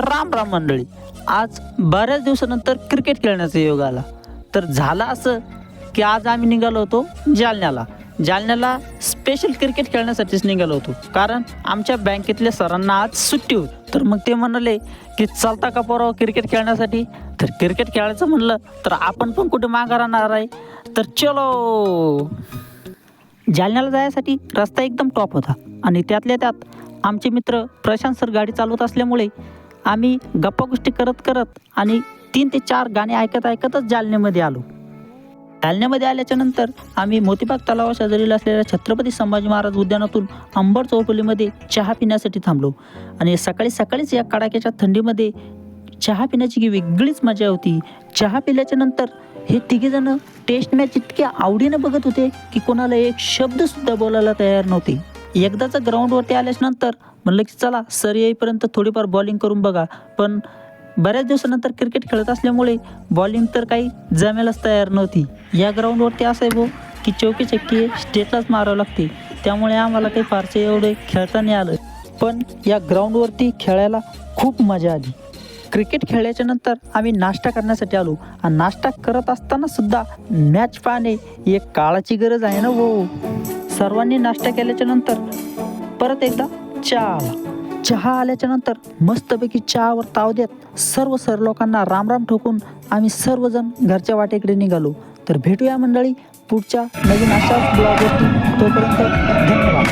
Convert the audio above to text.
तर राम राम मंडळी. आज बऱ्याच दिवसानंतर क्रिकेट खेळण्याचा योग आला. तर झालं असं की आज आम्ही निघालो होतो जालन्याला स्पेशल क्रिकेट खेळण्यासाठीच निघालो होतो, कारण आमच्या बँकेतल्या सरांना आज सुट्टी होती. तर मग ते म्हणाले की चलता का पोराव क्रिकेट खेळण्यासाठी. तर क्रिकेट खेळायचं म्हणलं तर आपण पण कुठे मागं राहणार आहे. तर चलो. जालन्याला जायसाठी रस्ता एकदम टॉप होता आणि त्यातल्या त्यात आमचे मित्र प्रशांत सर गाडी चालवत असल्यामुळे आम्ही गप्पा गोष्टी करत करत आणि 3 ते 4 गाणे ऐकतच जालन्यामध्ये आलो. जालन्यामध्ये आल्याच्या नंतर आम्ही मोतीबाग तलावा शेजारील असलेल्या छत्रपती संभाजी महाराज उद्यानातून अंबड चौफुलीमध्ये चहा पिण्यासाठी थांबलो. आणि सकाळीच या कडाक्याच्या थंडीमध्ये चहा पिण्याची वेगळीच मजा होती. चहा पिल्याच्या नंतर हे तिघेजण टेस्ट मॅच इतक्या आवडीनं बघत होते की कोणाला एक शब्दसुद्धा बोलायला तयार नव्हते. एकदाचं ग्राउंडवरती आल्याच्या नंतर म्हणलं की चला सर येईपर्यंत थोडीफार बॉलिंग करून बघा. पण बऱ्याच दिवसानंतर क्रिकेट खेळत असल्यामुळे बॉलिंग तर काही जमेलच तयार नव्हती. या ग्राउंडवरती असं आहे की चौकी चक्की स्टेटलाच मारावं लागते, त्यामुळे आम्हाला काही फारसे एवढे खेळता नाही आलं. पण या ग्राउंडवरती खेळायला खूप मजा आली. क्रिकेट खेळल्याच्या नंतर आम्ही नाश्ता करण्यासाठी आलो आणि नाश्ता करत असताना सुद्धा मॅच पाहणे एक काळाची गरज आहे ना हो. सर्वांनी नाश्ता केल्याच्या नंतर परत एकदा चहा आल्याच्या नंतर मस्तपैकी चहावर ताव देत सर्व सर लोकांना राम ठोकून आम्ही सर्वजण घरच्या वाटेकडे निघालो. तर भेटूया मंडळी पुढच्या नवीन अशाच ब्लॉगवरती. तोपर्यंत धन्यवाद.